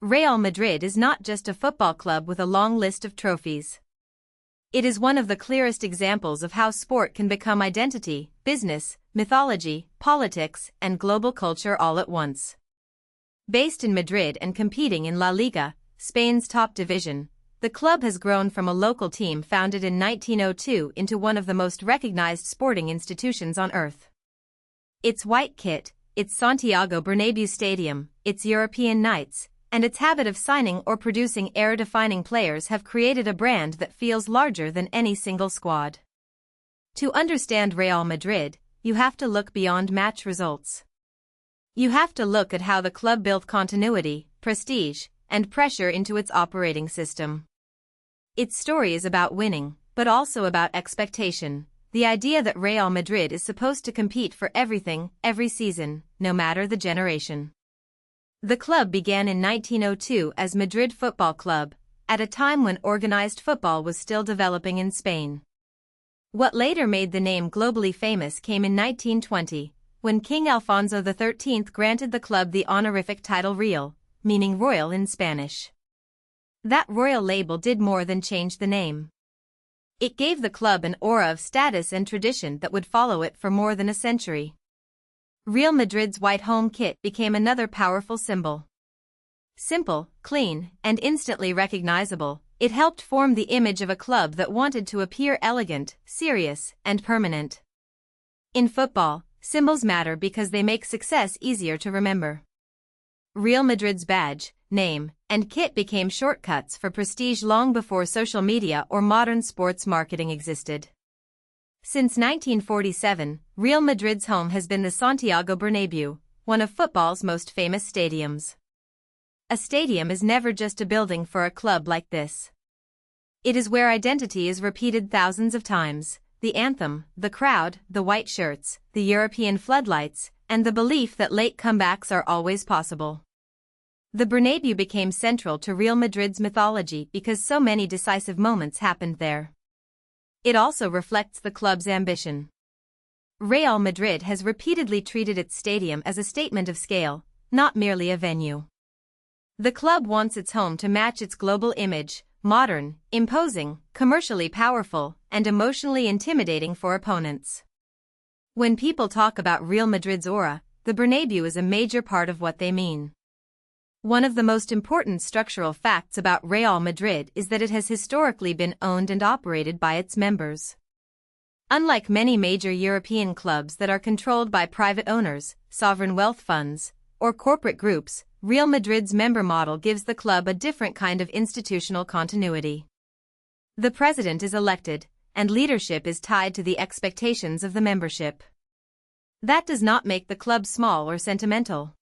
Real Madrid is not just a football club with a long list of trophies. It is one of the clearest examples of how sport can become identity, business, mythology, politics, and global culture all at once. Based in Madrid and competing in La Liga, Spain's top division, the club has grown from a local team founded in 1902 into one of the most recognized sporting institutions on earth. Its white kit, its Santiago Bernabéu stadium, its European nights, and its habit of signing or producing era-defining players have created a brand that feels larger than any single squad. To understand Real Madrid, you have to look beyond match results. You have to look at how the club built continuity, prestige, and pressure into its operating system. Its story is about winning, but also about expectation, the idea that Real Madrid is supposed to compete for everything, every season, no matter the generation. The club began in 1902 as Madrid Football Club, at a time when organized football was still developing in Spain. What later made the name globally famous came in 1920, when King Alfonso XIII granted the club the honorific title Real, meaning royal in Spanish. That royal label did more than change the name. It gave the club an aura of status and tradition that would follow it for more than a century. Real Madrid's white home kit became another powerful symbol. Simple, clean, and instantly recognizable, it helped form the image of a club that wanted to appear elegant, serious, and permanent. In football, symbols matter because they make success easier to remember. Real Madrid's badge, name, and kit became shortcuts for prestige long before social media or modern sports marketing existed. Since 1947, Real Madrid's home has been the Santiago Bernabéu, one of football's most famous stadiums. A stadium is never just a building for a club like this. It is where identity is repeated thousands of times, the anthem, the crowd, the white shirts, the European floodlights, and the belief that late comebacks are always possible. The Bernabéu became central to Real Madrid's mythology because so many decisive moments happened there. It also reflects the club's ambition. Real Madrid has repeatedly treated its stadium as a statement of scale, not merely a venue. The club wants its home to match its global image, modern, imposing, commercially powerful, and emotionally intimidating for opponents. When people talk about Real Madrid's aura, the Bernabéu is a major part of what they mean. One of the most important structural facts about Real Madrid is that it has historically been owned and operated by its members. Unlike many major European clubs that are controlled by private owners, sovereign wealth funds, or corporate groups, Real Madrid's member model gives the club a different kind of institutional continuity. The president is elected, and leadership is tied to the expectations of the membership. That does not make the club small or sentimental.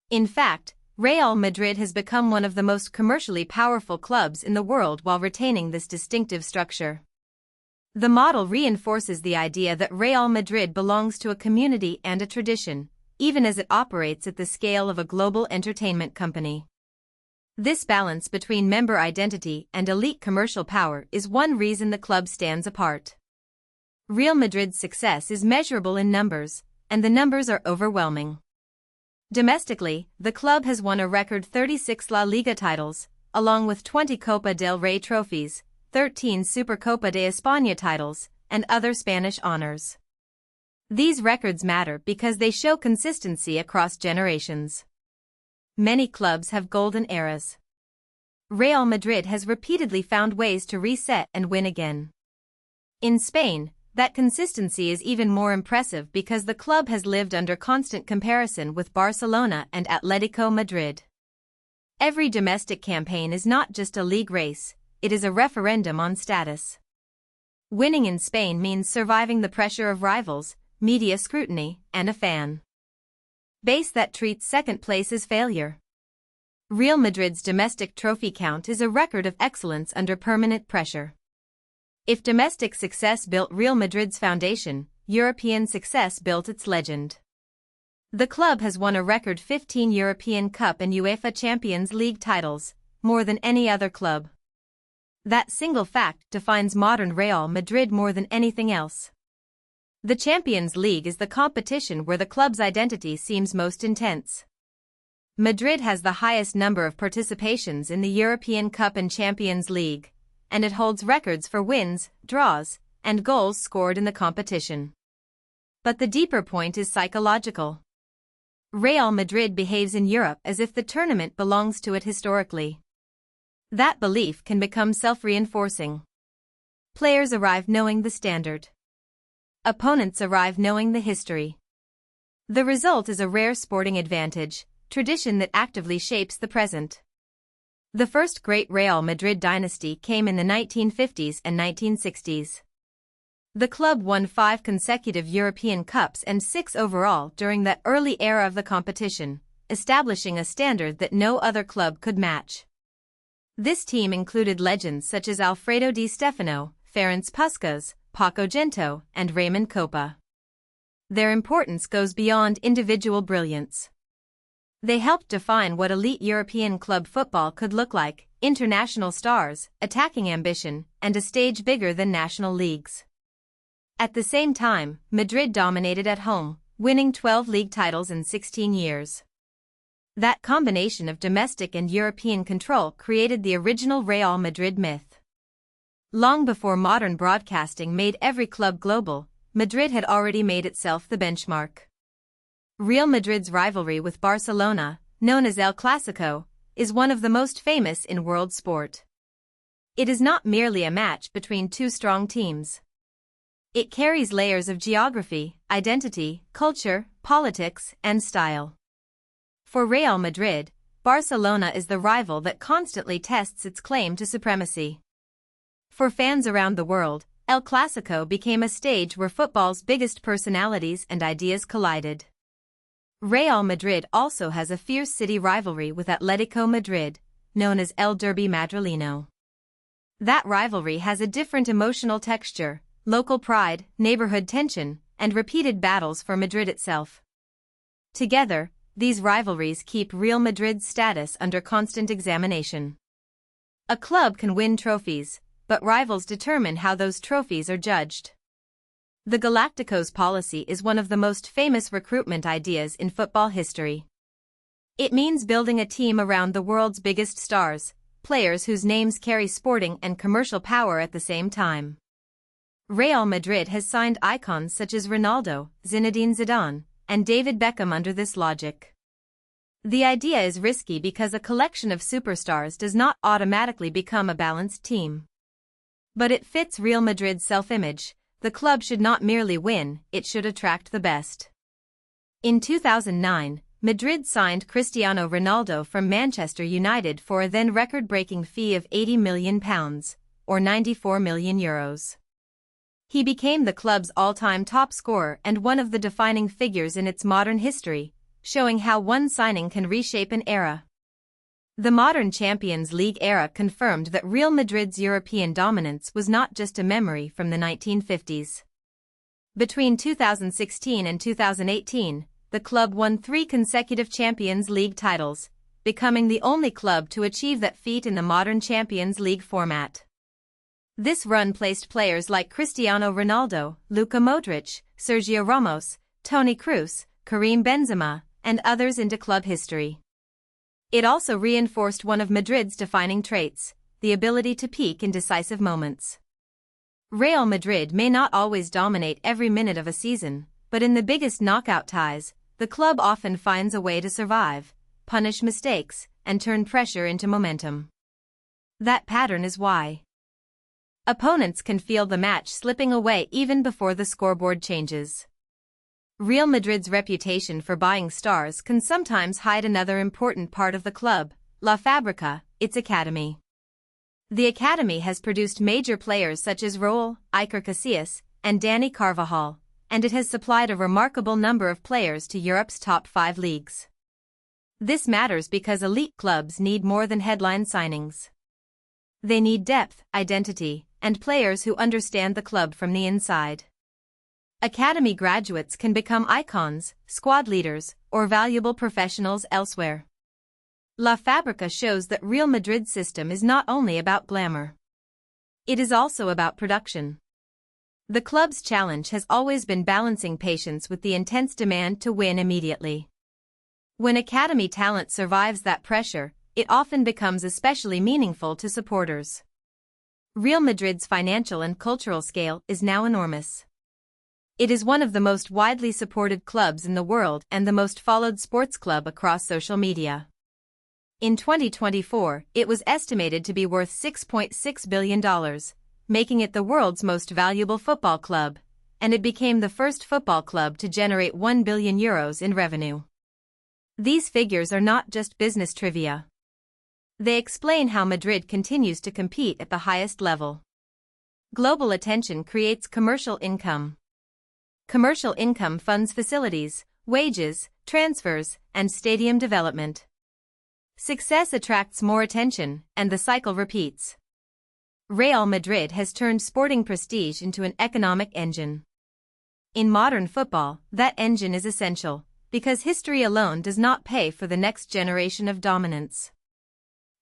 In fact, Real Madrid has become one of the most commercially powerful clubs in the world while retaining this distinctive structure. The model reinforces the idea that Real Madrid belongs to a community and a tradition, even as it operates at the scale of a global entertainment company. This balance between member identity and elite commercial power is one reason the club stands apart. Real Madrid's success is measurable in numbers, and the numbers are overwhelming. Domestically, the club has won a record 36 La Liga titles, along with 20 Copa del Rey trophies, 13 Supercopa de España titles, and other Spanish honors. These records matter because they show consistency across generations. Many clubs have golden eras. Real Madrid has repeatedly found ways to reset and win again. In Spain, that consistency is even more impressive because the club has lived under constant comparison with Barcelona and Atletico Madrid. Every domestic campaign is not just a league race, it is a referendum on status. Winning in Spain means surviving the pressure of rivals, media scrutiny, and a fan base that treats second place as failure. Real Madrid's domestic trophy count is a record of excellence under permanent pressure. If domestic success built Real Madrid's foundation, European success built its legend. The club has won a record 15 European Cup and UEFA Champions League titles, more than any other club. That single fact defines modern Real Madrid more than anything else. The Champions League is the competition where the club's identity seems most intense. Madrid has the highest number of participations in the European Cup and Champions League, and it holds records for wins, draws, and goals scored in the competition. But the deeper point is psychological. Real Madrid behaves in Europe as if the tournament belongs to it historically. That belief can become self-reinforcing. Players arrive knowing the standard. Opponents arrive knowing the history. The result is a rare sporting advantage, tradition that actively shapes the present. The first great Real Madrid dynasty came in the 1950s and 1960s. The club won 5 consecutive European Cups and 6 overall during that early era of the competition, establishing a standard that no other club could match. This team included legends such as Alfredo Di Stéfano, Ferenc Puskás, Paco Gento, and Raymond Kopa. Their importance goes beyond individual brilliance. They helped define what elite European club football could look like: international stars, attacking ambition, and a stage bigger than national leagues. At the same time, Madrid dominated at home, winning 12 league titles in 16 years. That combination of domestic and European control created the original Real Madrid myth. Long before modern broadcasting made every club global, Madrid had already made itself the benchmark. Real Madrid's rivalry with Barcelona, known as El Clásico, is one of the most famous in world sport. It is not merely a match between two strong teams. It carries layers of geography, identity, culture, politics, and style. For Real Madrid, Barcelona is the rival that constantly tests its claim to supremacy. For fans around the world, El Clásico became a stage where football's biggest personalities and ideas collided. Real Madrid also has a fierce city rivalry with Atlético Madrid, known as El Derbi Madrileno. That rivalry has a different emotional texture: local pride, neighborhood tension, and repeated battles for Madrid itself. Together, these rivalries keep Real Madrid's status under constant examination. A club can win trophies, but rivals determine how those trophies are judged. The Galacticos policy is one of the most famous recruitment ideas in football history. It means building a team around the world's biggest stars, players whose names carry sporting and commercial power at the same time. Real Madrid has signed icons such as Ronaldo, Zinedine Zidane, and David Beckham under this logic. The idea is risky because a collection of superstars does not automatically become a balanced team. But it fits Real Madrid's self-image. The club should not merely win, it should attract the best. In 2009, Madrid signed Cristiano Ronaldo from Manchester United for a then record-breaking fee of £80 million, or €94 million. He became the club's all-time top scorer and one of the defining figures in its modern history, showing how one signing can reshape an era. The modern Champions League era confirmed that Real Madrid's European dominance was not just a memory from the 1950s. Between 2016 and 2018, the club won 3 consecutive Champions League titles, becoming the only club to achieve that feat in the modern Champions League format. This run placed players like Cristiano Ronaldo, Luka Modric, Sergio Ramos, Toni Kroos, Karim Benzema, and others into club history. It also reinforced one of Madrid's defining traits: the ability to peak in decisive moments. Real Madrid may not always dominate every minute of a season, but in the biggest knockout ties, the club often finds a way to survive, punish mistakes, and turn pressure into momentum. That pattern is why opponents can feel the match slipping away even before the scoreboard changes. Real Madrid's reputation for buying stars can sometimes hide another important part of the club: La Fábrica, its academy. The academy has produced major players such as Raúl, Iker Casillas, and Dani Carvajal, and it has supplied a remarkable number of players to Europe's top 5 leagues. This matters because elite clubs need more than headline signings. They need depth, identity, and players who understand the club from the inside. Academy graduates can become icons, squad leaders, or valuable professionals elsewhere. La Fábrica shows that Real Madrid's system is not only about glamour. It is also about production. The club's challenge has always been balancing patience with the intense demand to win immediately. When academy talent survives that pressure, it often becomes especially meaningful to supporters. Real Madrid's financial and cultural scale is now enormous. It is one of the most widely supported clubs in the world and the most followed sports club across social media. In 2024, it was estimated to be worth $6.6 billion, making it the world's most valuable football club, and it became the first football club to generate €1 billion in revenue. These figures are not just business trivia. They explain how Madrid continues to compete at the highest level. Global attention creates commercial income. Commercial income funds facilities, wages, transfers, and stadium development. Success attracts more attention, and the cycle repeats. Real Madrid has turned sporting prestige into an economic engine. In modern football, that engine is essential, because history alone does not pay for the next generation of dominance.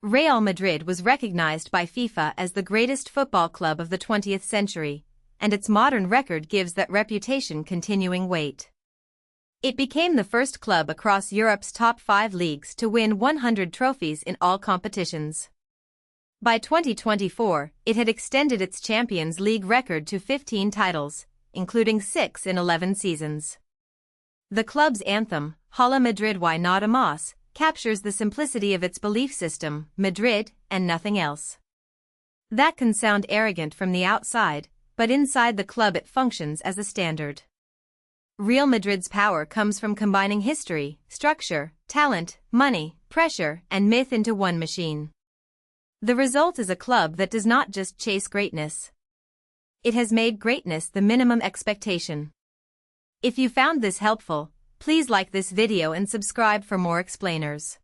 Real Madrid was recognized by FIFA as the greatest football club of the 20th century, and its modern record gives that reputation continuing weight. It became the first club across Europe's top 5 leagues to win 100 trophies in all competitions. By 2024, it had extended its Champions League record to 15 titles, including 6 in 11 seasons. The club's anthem, Hala Madrid Why Not a Mas, captures the simplicity of its belief system, Madrid, and nothing else. That can sound arrogant from the outside, but inside the club it functions as a standard. Real Madrid's power comes from combining history, structure, talent, money, pressure, and myth into one machine. The result is a club that does not just chase greatness. It has made greatness the minimum expectation. If you found this helpful, please like this video and subscribe for more explainers.